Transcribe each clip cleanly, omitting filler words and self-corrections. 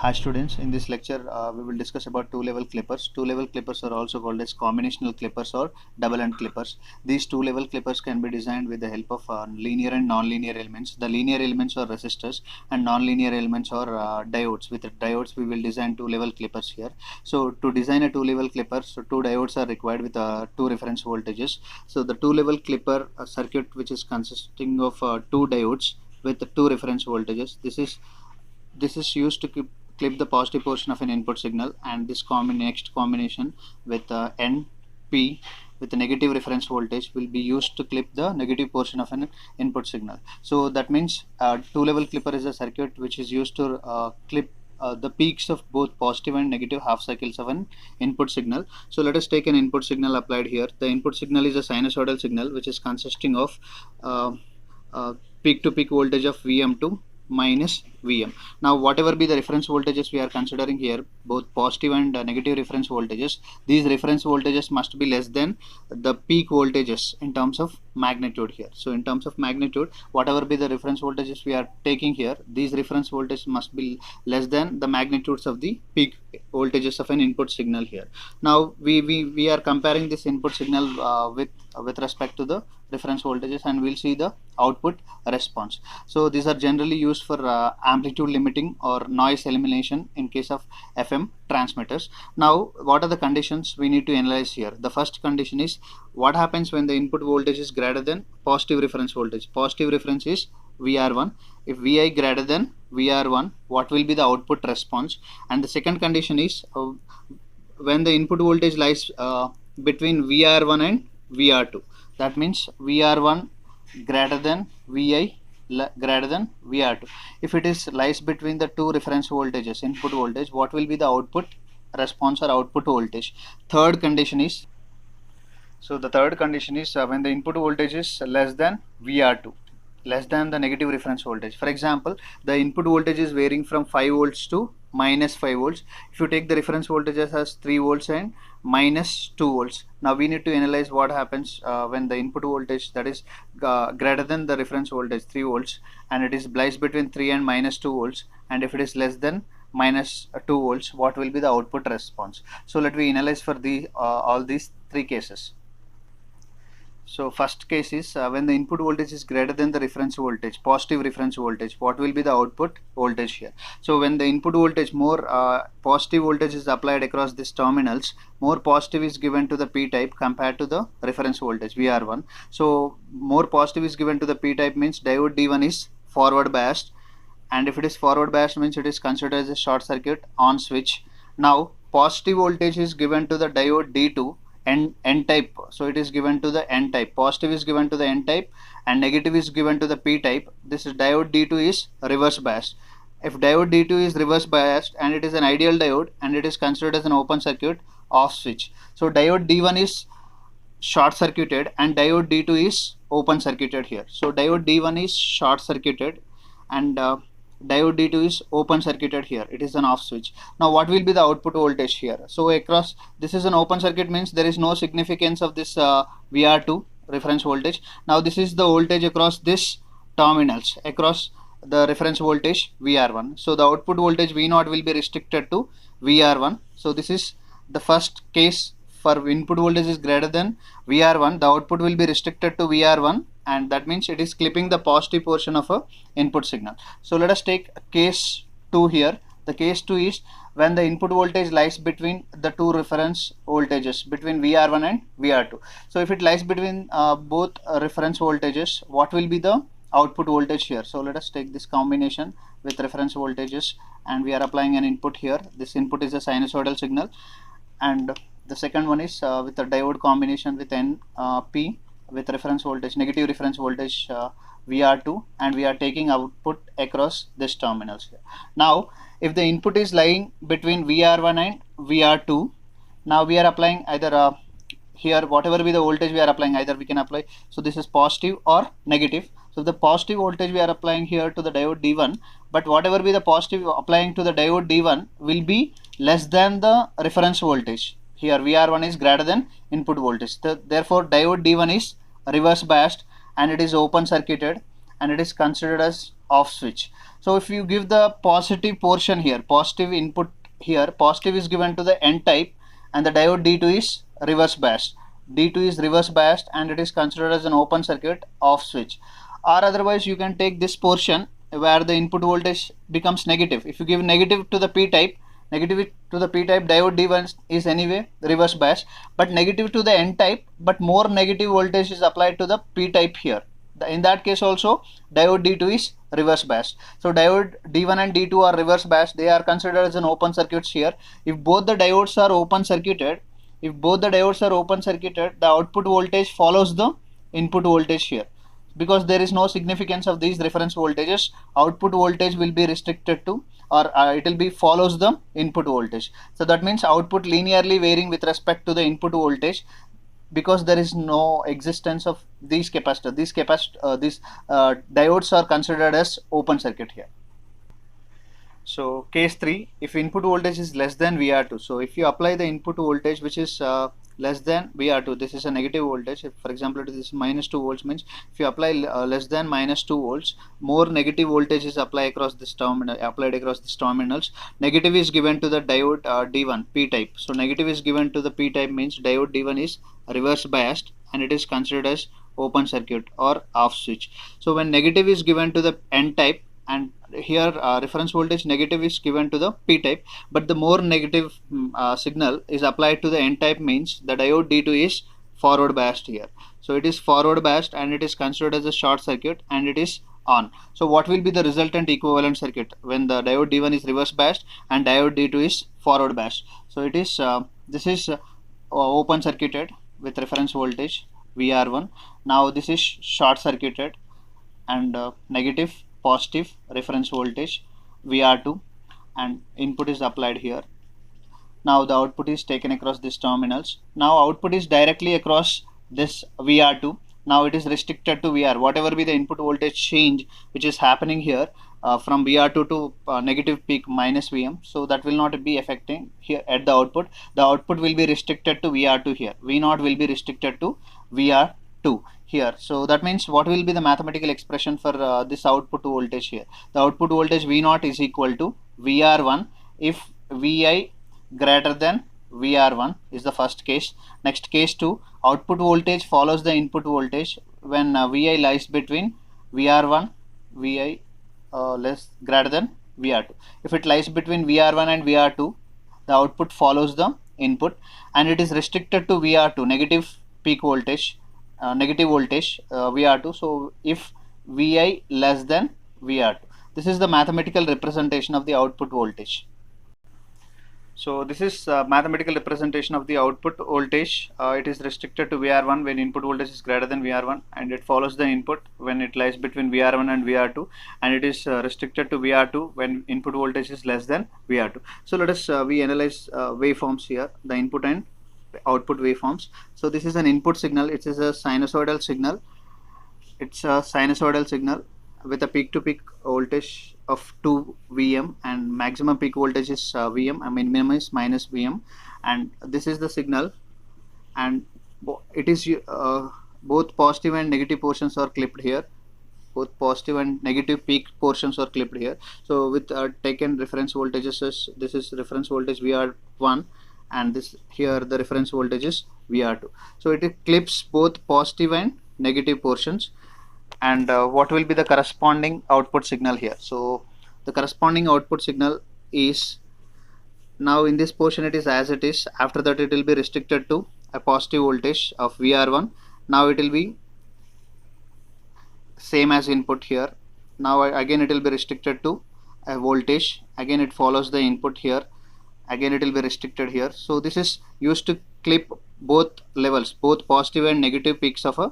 Hi students, in this lecture we will discuss about two-level clippers. Two-level clippers are also called as combinational clippers or double-end clippers. These two-level clippers can be designed with the help of linear and non-linear elements. The linear elements are resistors and non-linear elements are diodes. With the diodes we will design two-level clippers here. So to design a two-level clipper, so two diodes are required with two reference voltages. So the two-level clipper circuit, which is consisting of two diodes with the two reference voltages. This is used to clip the positive portion of an input signal, and this next combination with NP with the negative reference voltage will be used to clip the negative portion of an input signal. So that means two-level clipper is a circuit which is used to clip the peaks of both positive and negative half cycles of an input signal. So let us take an input signal applied here. The input signal is a sinusoidal signal which is consisting of uh, peak to peak voltage of Vm2 minus Vm. Now whatever be the reference voltages we are considering here, both positive and negative reference voltages, these reference voltages must be less than the peak voltages in terms of magnitude here. So in terms of magnitude, whatever be the reference voltages we are taking here, these reference voltages must be less than the magnitudes of the peak voltages of an input signal here. Now we are comparing this input signal with respect to the reference voltages, and we'll see the output response. So these are generally used for amplitude limiting or noise elimination in case of FM transmitters. Now what are the conditions we need to analyze here? The first condition is what happens when the input voltage is greater than positive reference voltage. Positive reference is VR1. If Vi greater than VR1, what will be the output response? And the second condition is when the input voltage lies between VR1 and VR2. That means VR1 greater than Vi greater than VR2. If it is lies between the two reference voltages, input voltage, what will be the output response or output voltage? Third condition is, so the third condition is when the input voltage is less than VR2, less than the negative reference voltage. For example, the input voltage is varying from 5 volts to minus 5 volts. If you take the reference voltages as 3 volts and minus 2 volts, now we need to analyze what happens when the input voltage, that is greater than the reference voltage 3 volts, and it is lies between 3 and minus 2 volts, and if it is less than minus 2 volts, what will be the output response? So let me analyze for the all these three cases. So first case is when the input voltage is greater than the reference voltage, positive reference voltage, what will be the output voltage here? So when the input voltage, more positive voltage is applied across these terminals, more positive is given to the P-type compared to the reference voltage VR1. So more positive is given to the P-type means diode D1 is forward biased, and if it is forward biased means it is considered as a short circuit on switch. Now positive voltage is given to the diode D2 and N type, so it is given to the N type. Positive is given to the N type and negative is given to the P type. This is diode D2 is reverse biased. If diode D2 is reverse biased and it is an ideal diode and it is considered as an open circuit off switch, so diode D1 is short circuited and diode D2 is open circuited here. So diode D1 is short circuited and diode D2 is open circuited here. It is an off switch. Now what will be the output voltage here? So across, this is an open circuit means there is no significance of this VR2 reference voltage. Now this is the voltage across this terminals, across the reference voltage VR1. So the output voltage V0 will be restricted to VR1. So this is the first case. For input voltage is greater than VR1, the output will be restricted to VR1, and that means it is clipping the positive portion of a input signal. So let us take case 2 here. The case 2 is when the input voltage lies between the two reference voltages, between VR1 and VR2. So if it lies between both reference voltages, what will be the output voltage here? So let us take this combination with reference voltages, and we are applying an input here. This input is a sinusoidal signal, and the second one is with the diode combination with NP with reference voltage, negative reference voltage VR2, and we are taking output across this terminals here. Now if the input is lying between VR1 and VR2, now we are applying either here whatever be the voltage we are applying, either we can apply, so this is positive or negative. So the positive voltage we are applying here to the diode D1, but whatever be the positive applying to the diode D1 will be less than the reference voltage. Here VR1 is greater than input voltage. Therefore diode D1 is reverse biased and it is open circuited, and it is considered as off switch. So if you give the positive portion here, positive input here, positive is given to the N type, and the diode D2 is reverse biased. D2 is reverse biased and it is considered as an open circuit off switch. Or otherwise you can take this portion where the input voltage becomes negative. If you give negative to the P type, negative to the P type, diode D1 is anyway reverse bias, but negative to the N type, but more negative voltage is applied to the P type here. In that case also diode D2 is reverse biased. So diode D1 and D2 are reverse biased. They are considered as an open circuits here. If both the diodes are open circuited, the output voltage follows the input voltage here. Because there is no significance of these reference voltages, output voltage will be restricted to, or it will be follows the input voltage. So that means output linearly varying with respect to the input voltage, because there is no existence of these capacitors. These diodes are considered as open circuit here. So case 3, if input voltage is less than VR2, so if you apply the input voltage which is less than VR2, this is a negative voltage. If, for example, this is minus 2 volts, means if you apply less than minus 2 volts, more negative voltage is applied across this terminals. Negative is given to the diode D1 P type. So negative is given to the P type means diode D1 is reverse biased and it is considered as open circuit or off switch. So when negative is given to the N type, and here reference voltage negative is given to the P type, but the more negative signal is applied to the N type means the diode D2 is forward biased here. So it is forward biased and it is considered as a short circuit and it is on. So what will be the resultant equivalent circuit when the diode D1 is reverse biased and diode D2 is forward biased? So it is this is open circuited with reference voltage VR1. Now this is short circuited and negative positive reference voltage VR2 and input is applied here. Now the output is taken across these terminals. Now output is directly across this VR2. Now it is restricted to VR. Whatever be the input voltage change which is happening here from VR2 to negative peak minus VM, so that will not be affecting here at the output. The output will be restricted to VR2 here. V0 will be restricted to VR2 here. So that means what will be the mathematical expression for this output voltage here? The output voltage V0 is equal to VR1 if Vi greater than VR1 is the first case. Next, case 2, output voltage follows the input voltage when Vi lies between VR1, Vi less greater than VR2. If it lies between VR1 and VR2, the output follows the input and it is restricted to VR2, negative peak voltage, negative voltage VR2. So if Vi less than VR2, this is the mathematical representation of the output voltage. So this is mathematical representation of the output voltage. It is restricted to VR1 when input voltage is greater than VR1, and it follows the input when it lies between VR1 and VR2, and it is restricted to VR2 when input voltage is less than VR2. So let us we analyze waveforms here, the input and output waveforms. So this is an input signal. It is a sinusoidal signal. It's a sinusoidal signal with a peak-to-peak voltage of 2 Vm and maximum peak voltage is Vm. I mean minimum is minus Vm, and this is the signal, and it is both positive and negative portions are clipped here. Both positive and negative peak portions are clipped here. So with taken reference voltages as this is reference voltage VR1 and this here the reference voltage is VR2. So it clips both positive and negative portions. And what will be the corresponding output signal here? So the corresponding output signal is, now in this portion it is as it is. After that it will be restricted to a positive voltage of VR1. Now it will be same as input here. Now again it will be restricted to a voltage. Again it follows the input here. Again it will be restricted here. So this is used to clip both levels, both positive and negative peaks of a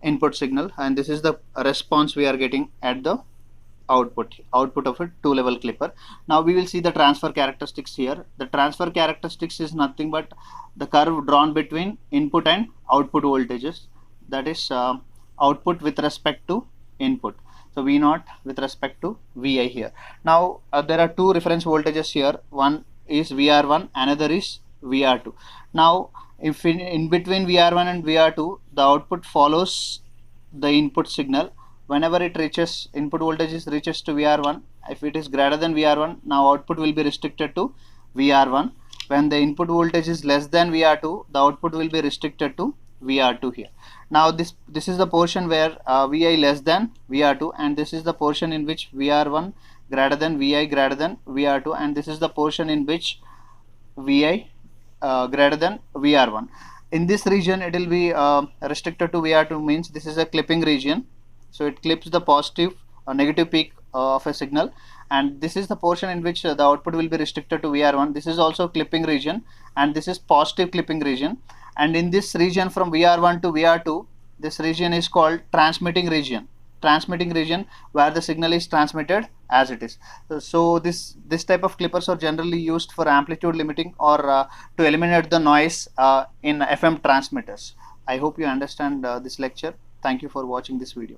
input signal, and this is the response we are getting at the output of a two-level clipper. Now we will see the transfer characteristics here. The transfer characteristics is nothing but the curve drawn between input and output voltages, that is output with respect to input. So V0 with respect to Vi here. Now there are two reference voltages here. One is VR1, another is VR2. Now if in between VR1 and VR2 the output follows the input signal, whenever it reaches, input voltage is reaches to VR1, if it is greater than VR1, now output will be restricted to VR1. When the input voltage is less than VR2, the output will be restricted to VR2 here. Now this is the portion where Vi less than VR2, and this is the portion in which VR1 greater than Vi greater than VR2, and this is the portion in which Vi greater than VR1. In this region it will be restricted to VR2, means this is a clipping region, so it clips the positive or negative peak of a signal, and this is the portion in which the output will be restricted to VR1. This is also clipping region, and this is positive clipping region, and in this region from VR1 to VR2, this region is called transmitting region. Transmitting region, where the signal is transmitted as it is. So this type of clippers are generally used for amplitude limiting or to eliminate the noise in FM transmitters. I hope you understand this lecture. Thank you for watching this video.